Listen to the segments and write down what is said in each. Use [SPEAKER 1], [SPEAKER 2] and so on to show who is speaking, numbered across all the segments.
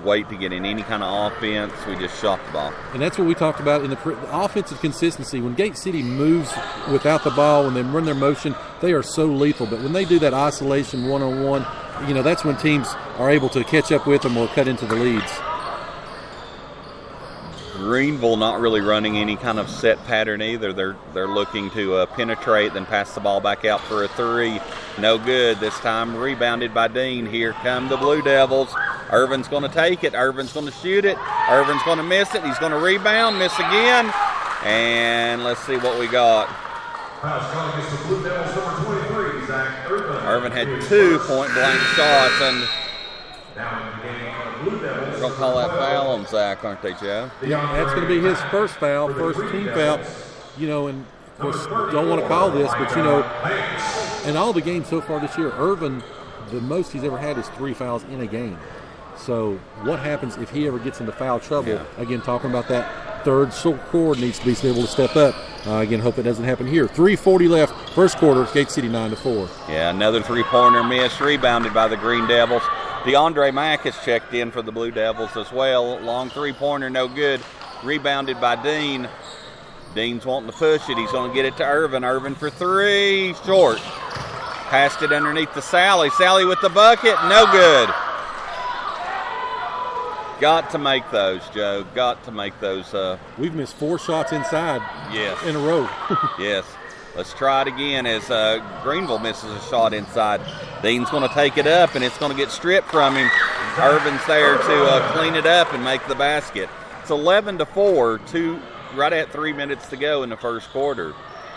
[SPEAKER 1] wait to get in any kind of offense. We just shot the ball.
[SPEAKER 2] And that's what we talked about in the offensive consistency. When Gate City moves without the ball, when they run their motion, they are so lethal. But when they do that isolation one-on-one, that's when teams are able to catch up with them or cut into the leads.
[SPEAKER 1] Greeneville not really running any kind of set pattern either. They're looking to penetrate, then pass the ball back out for a three. No good. This time rebounded by Dean. Here come the Blue Devils. Irvin's going to take it. Irvin's going to shoot it. Irvin's going to miss it. He's going to rebound, miss again. And let's see what we got. Irvin had 2 point-blank shots, and we're going to call that foul on Zach, aren't they, Joe?
[SPEAKER 2] Yeah, that's going to be his first foul, first team foul. And of course, don't want to call this, but in all the games so far this year, Irvin, the most he's ever had is 3 fouls in a game. So what happens if he ever gets into foul trouble?
[SPEAKER 1] Yeah.
[SPEAKER 2] Again, talking about that third chord needs to be able to step up. Again, hope it doesn't happen here. 3:40 left, first quarter, Gate City 9-4.
[SPEAKER 1] Yeah, another three-pointer miss, rebounded by the Green Devils. DeAndre Mack has checked in for the Blue Devils as well. Long three-pointer, no good. Rebounded by Dean. Dean's wanting to push it. He's going to get it to Irvin. Irvin for three, short. Passed it underneath to Sally. Sally with the bucket, no good. Got to make those, Joe. Got to make those.
[SPEAKER 2] We've missed 4 shots inside in a row.
[SPEAKER 1] Yes. Let's try it again as Greeneville misses a shot inside. Dean's going to take it up, and it's going to get stripped from him. Irvin's there to clean it up and make the basket. It's 11-4, right at 3 minutes to go in the first quarter.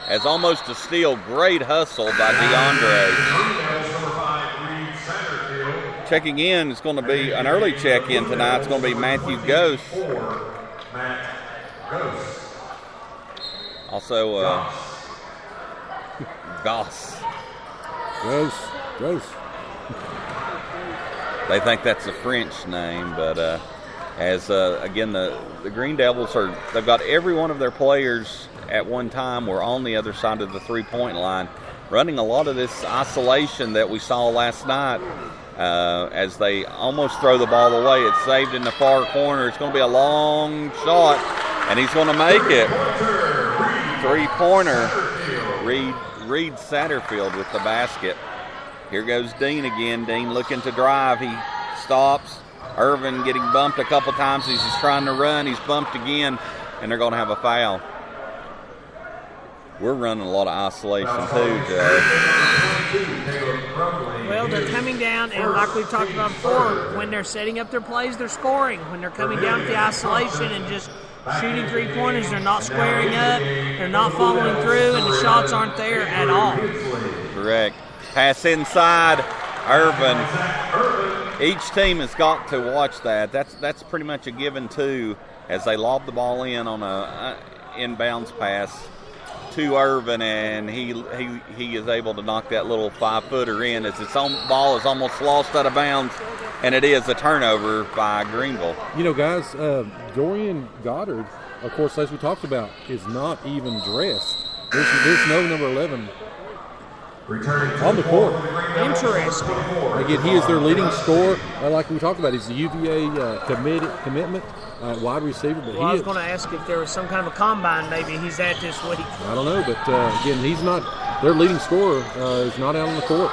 [SPEAKER 1] As almost a steal, great hustle by DeAndre. Checking in is going to be an early check-in tonight. It's going to be Matthew Ghost. Also, Goss.
[SPEAKER 2] Gross.
[SPEAKER 1] They think that's a French name, but again, the Green Devils they've got every one of their players at one time were on the other side of the three-point line, running a lot of this isolation that we saw last night as they almost throw the ball away. It's saved in the far corner. It's going to be a long shot, and he's going to make it. Three-pointer. Reed Satterfield with the basket. Here goes Dean again. Dean looking to drive. He stops. Irvin getting bumped a couple times as he's trying to run. He's bumped again, and they're going to have a foul. We're running a lot of isolation too, Joe.
[SPEAKER 3] Well, they're coming down, and like we've talked about before, when they're setting up their plays, they're scoring. When they're coming down with the isolation and just shooting three-pointers, they're not squaring up, they're not following through, and the shots aren't there at all.
[SPEAKER 1] Correct. Pass inside, Irvin. Each team has got to watch that. That's pretty much a given too, as they lob the ball in on a inbounds pass to Irvin, and he is able to knock that little 5-footer in as its own ball is almost lost out of bounds, and it is a turnover by Greeneville.
[SPEAKER 2] Guys, Dorian Goddard, of course, as we talked about, is not even dressed. There's no number 11 on the court.
[SPEAKER 3] Interesting.
[SPEAKER 2] Again, he is their leading scorer. Like we talked about, he's the UVA commitment wide receiver. But
[SPEAKER 3] I was going to ask if there was some kind of a combine maybe he's at this week.
[SPEAKER 2] I don't know, but again, he's not. Their leading scorer is not out on the court.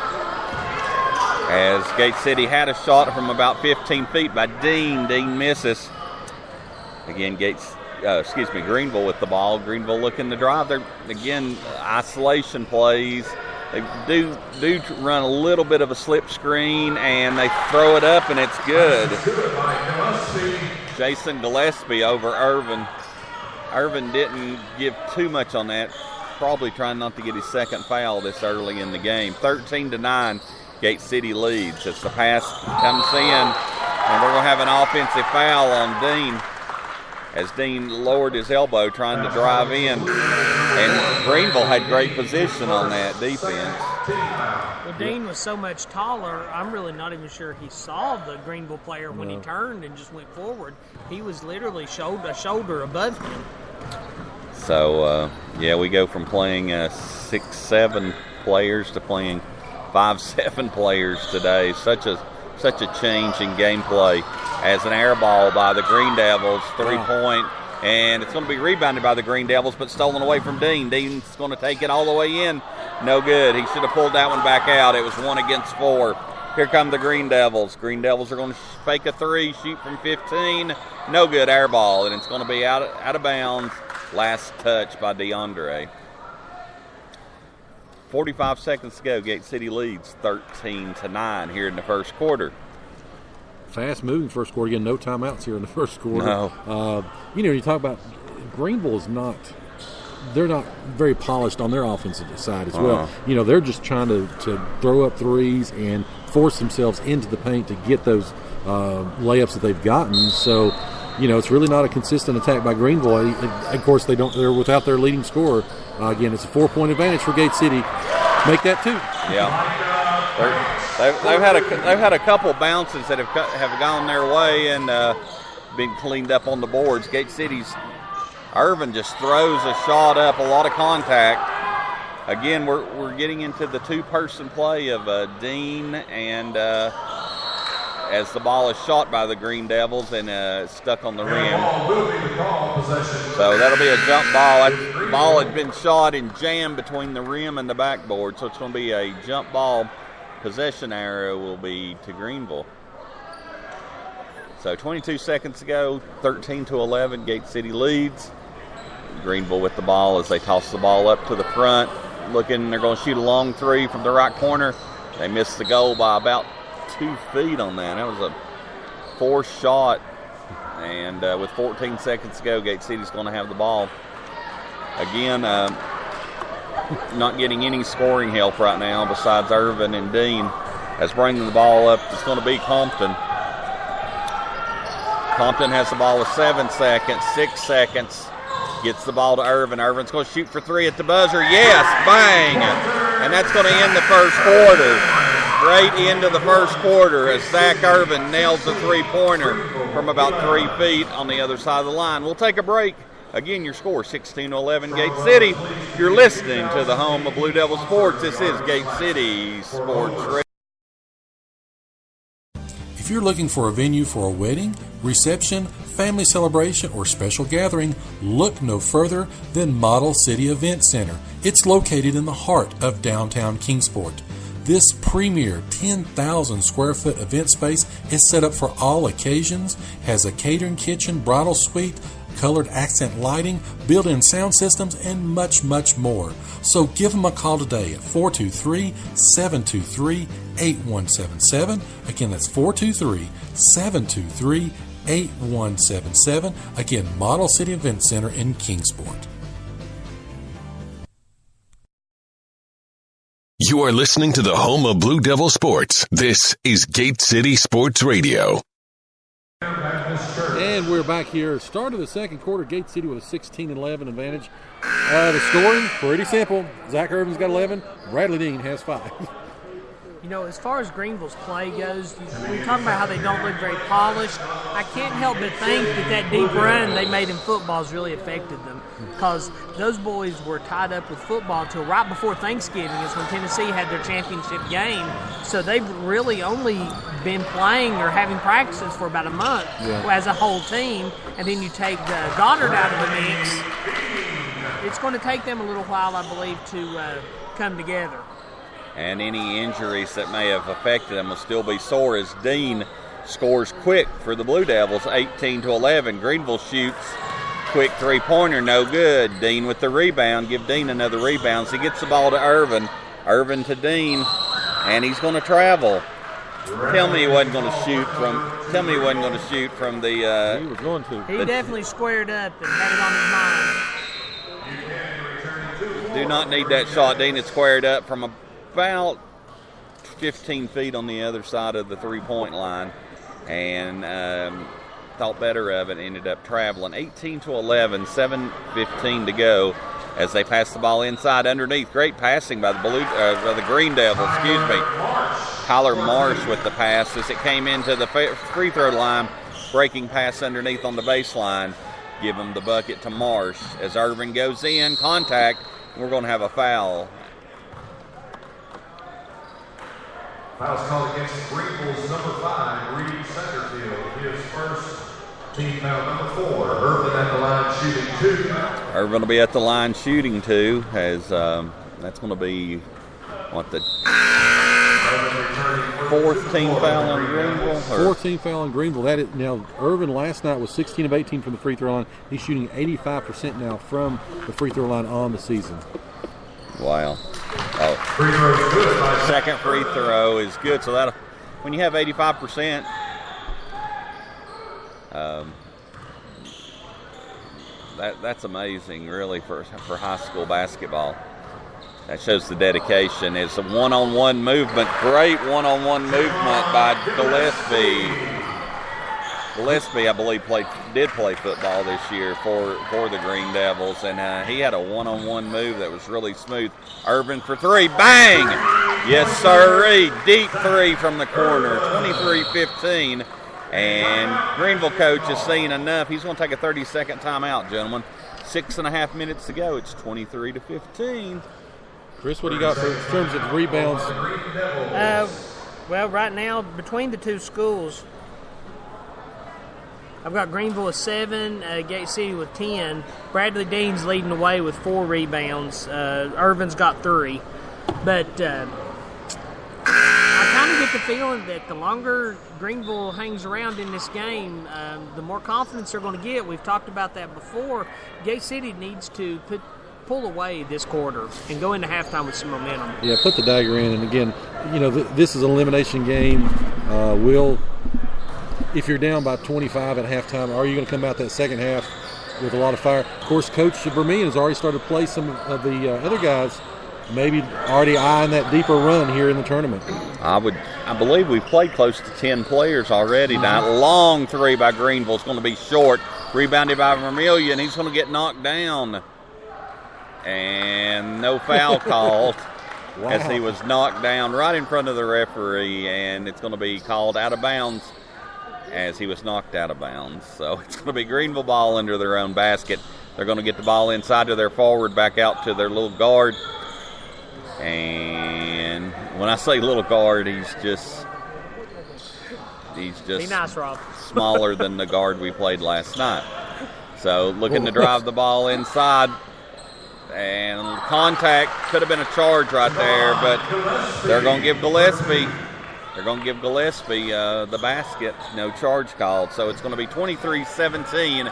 [SPEAKER 1] As Gate City had a shot from about 15 feet by Dean. Dean misses. Again, Greeneville with the ball. Greeneville looking to drive. They're, again, isolation plays. They do run a little bit of a slip screen, and they throw it up, and it's good. Jason Gillespie over Irvin. Irvin didn't give too much on that, probably trying not to get his second foul this early in the game. 13-9, Gate City leads as the pass comes in, and we're going to have an offensive foul on Dean as Dean lowered his elbow trying to drive in. And Greeneville had great position on that defense.
[SPEAKER 3] Well, Dean was so much taller, I'm really not even sure he saw the Greeneville player when he turned and just went forward. He was literally a shoulder above him.
[SPEAKER 1] So, we go from playing 6-7 players to playing 5-7 players today. Such a such a change in gameplay as an air ball by the Green Devils, 3-point, and it's going to be rebounded by the Green Devils, but stolen away from Dean. Dean's going to take it all the way in. No good. He should have pulled that one back out. It was 1 against 4. Here come the Green Devils. Green Devils are going to fake a 3, shoot from 15. No good, air ball, and it's going to be out of bounds. Last touch by DeAndre. 45 seconds to go. Gate City leads 13-9 here in the first quarter.
[SPEAKER 2] Fast-moving first quarter. Again, no timeouts here in the first quarter.
[SPEAKER 1] No.
[SPEAKER 2] You talk about Greeneville is not – they're not very polished on their offensive side as well. They're just trying to throw up threes and force themselves into the paint to get those layups that they've gotten. So, it's really not a consistent attack by Greeneville. Of course, they're without their leading scorer. Again, it's a 4-point advantage for Gate City. Make that 2.
[SPEAKER 1] Yeah. They've had a couple bounces that have gone their way and been cleaned up on the boards. Gate City's Irvin just throws a shot up, a lot of contact. Again, we're getting into the 2-person play of Dean and as the ball is shot by the Green Devils and stuck on the rim. So that'll be a jump ball. That ball had been shot and jammed between the rim and the backboard, so it's going to be a jump ball. Possession arrow will be to Greeneville. So 22 seconds to go, 13-11, Gate City leads. Greeneville with the ball as they toss the ball up to the front. They're going to shoot a long 3 from the right corner. They missed the goal by about 2 feet on that. That was a forced shot. And with 14 seconds to go, Gate City's going to have the ball. Again, not getting any scoring help right now besides Irvin and Dean. As bringing the ball up, it's going to be Compton. Compton has the ball with 7 seconds, 6 seconds. Gets the ball to Irvin. Irvin's going to shoot for 3 at the buzzer. Yes, bang! And that's going to end the first quarter. Great end of the first quarter as Zach Irvin nails the 3-pointer from about 3 feet on the other side of the line. We'll take a break. Again, your score 16-11 Gate City. You're listening to the home of Blue Devil Sports. This is Gate City Sports Radio.
[SPEAKER 4] If you're looking for a venue for a wedding, reception, family celebration, or special gathering, look no further than Model City Event Center. It's located in the heart of downtown Kingsport. This premier 10,000 square foot event space is set up for all occasions, has a catering kitchen, bridal suite, colored accent lighting, built-in sound systems, and much, much more. So give them a call today at 423-723-8177. Again, that's 423-723-8177. Again, Model City Event Center in Kingsport.
[SPEAKER 5] You are listening to the home of Blue Devil Sports. This is Gate City Sports Radio.
[SPEAKER 2] And we're back here. Start of the second quarter, Gate City with a 16-11 advantage. The scoring, pretty simple. Zach Irvin's got 11. Bradley Dean has 5.
[SPEAKER 3] As far as Greeneville's play goes, we talk about how they don't look very polished. I can't help but think that deep run they made in football has really affected them, because those boys were tied up with football until right before Thanksgiving is when Tennessee had their championship game. So they've really only been playing or having practices for about a month as a whole team, and then you take Goddard out of the mix. It's going to take them a little while, I believe, to come together.
[SPEAKER 1] And any injuries that may have affected them will still be sore as Dean scores quick for the Blue Devils, 18-11. Greeneville shoots quick 3-pointer, no good. Dean with the rebound. Give Dean another rebound. So he gets the ball to Irvin. Irvin to Dean, and he's going to travel. Tell me he wasn't going to shoot from. Tell me he wasn't going to shoot from the.
[SPEAKER 2] He was going to.
[SPEAKER 3] He definitely squared up and had it on his mind.
[SPEAKER 1] Do not need that shot. Dean had squared up from about 15 feet on the other side of the 3-point line, and thought better of it. Ended up traveling. 18-11, 7:15 to go as they pass the ball inside underneath. Great passing by the Green Devil. Excuse me. Tyler Marsh with the pass as it came into the free throw line. Breaking pass underneath on the baseline. Give him the bucket to Marsh as Irvin goes in. Contact. We're going to have a foul.
[SPEAKER 6] Fouls called against Greeneville's number 5, Reed Satterfield. His first team foul number 4. Irvin at the line shooting 2.
[SPEAKER 1] Irvin will be at the line shooting 2, as that's going to be the fourth team foul on Greeneville?
[SPEAKER 2] Fourth team foul on Greeneville. Now, Irvin last night was 16 of 18 from the free throw line. He's shooting 85% now from the free throw line on the season.
[SPEAKER 1] Wow. Oh. Second free throw is good. So that when you have 85%, that's amazing, really, for high school basketball. That shows the dedication. It's a one-on-one movement. Great one-on-one movement by Gillespie. Gillespie, I believe, did play football this year for the Green Devils, and he had a one-on-one move that was really smooth. Irvin for 3. Bang! Yes, sirree. Deep 3 from the corner. 23-15. And Greeneville coach has seen enough. He's going to take a 30-second timeout, gentlemen. 6.5 minutes to go. It's 23-15.
[SPEAKER 2] Chris, what do you got in terms of rebounds?
[SPEAKER 3] Well, right now, between the two schools, I've got Greeneville with 7, Gate City with 10. Bradley Dean's leading the way with 4 rebounds. Irvin's got 3. But I kind of get the feeling that the longer Greeneville hangs around in this game, the more confidence they're going to get. We've talked about that before. Gate City needs to pull away this quarter and go into halftime with some momentum.
[SPEAKER 2] Yeah, put the dagger in. And again, this is an elimination game. If you're down by 25 at halftime, are you going to come out that second half with a lot of fire? Of course, Coach Vermillion has already started to play some of the other guys, maybe already eyeing that deeper run here in the tournament.
[SPEAKER 1] I believe we've played close to 10 players already. Now, long 3 by Greeneville is going to be short. Rebounded by Vermillion. He's going to get knocked down. And no foul called. Wow. As he was knocked down right in front of the referee, and it's going to be called out of bounds as he was knocked out of bounds. So it's going to be Greeneville ball under their own basket. They're going to get the ball inside to their forward, back out to their little guard. And when I say little guard, he's just
[SPEAKER 3] be nice, Rob.
[SPEAKER 1] smaller than the guard we played last night. So looking to drive the ball inside. And contact, could have been a charge right there, but they're going to give Gillespie the basket. No charge called. So it's going to be 23-17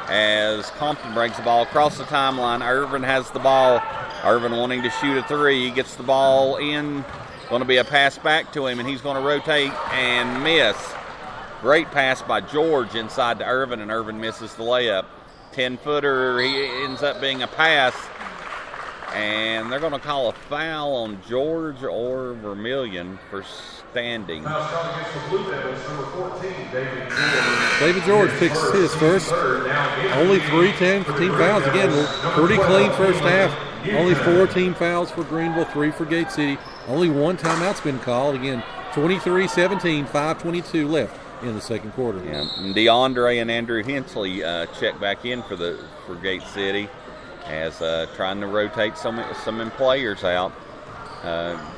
[SPEAKER 1] as Compton brings the ball across the timeline. Irvin has the ball. Irvin wanting to shoot a 3. He gets the ball in. Going to be a pass back to him, and he's going to rotate and miss. Great pass by George inside to Irvin, and Irvin misses the layup. 10-footer, he ends up being a pass. And they're going to call a foul on George or Vermillion for standing.
[SPEAKER 2] David George picks his first. Only 3 team fouls. Again, pretty clean first half. Only 4 team fouls for Greeneville, 3 for Gate City. Only 1 timeout's been called. Again, 23-17, 5:22 left in the second quarter.
[SPEAKER 1] Yeah, and DeAndre and Andrew Hensley check back in for Gate City as trying to rotate some players out.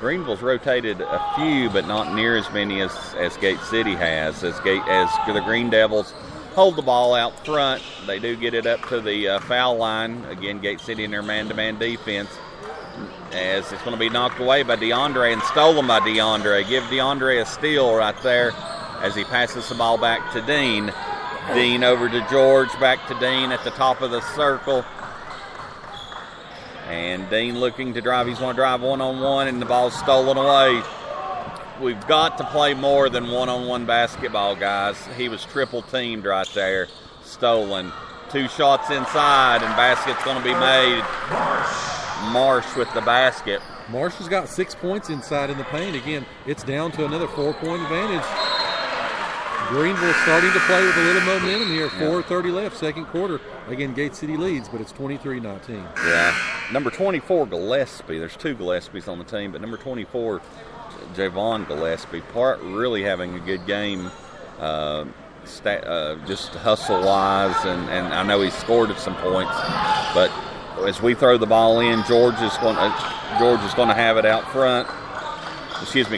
[SPEAKER 1] Greeneville's rotated a few, but not near as many as Gate City has. As the Green Devils hold the ball out front, they do get it up to the foul line. Again, Gate City in their man-to-man defense, as it's going to be knocked away by DeAndre and stolen by DeAndre. Give DeAndre a steal right there as he passes the ball back to Dean. Dean over to George, back to Dean at the top of the circle. And Dean looking to drive. He's going to drive one-on-one, and the ball's stolen away. We've got to play more than one-on-one basketball, guys. He was triple-teamed right there. Stolen. 2 shots inside, and basket's going to be made. Marsh with the basket.
[SPEAKER 2] Marsh has got 6 points inside in the paint. Again, it's down to another 4-point advantage. Greeneville starting to play with a little momentum here. 4:30 left, second quarter. Again, Gate City leads, but it's 23-19.
[SPEAKER 1] Yeah. Number 24, Gillespie. There's 2 Gillespies on the team, but number 24, Javon Gillespie, really having a good game, just hustle-wise, and I know he scored some points. But as we throw the ball in, George is going to have it out front.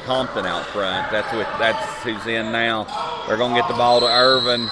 [SPEAKER 1] Compton out front. That's who's in now. They're going to get the ball to Irvin.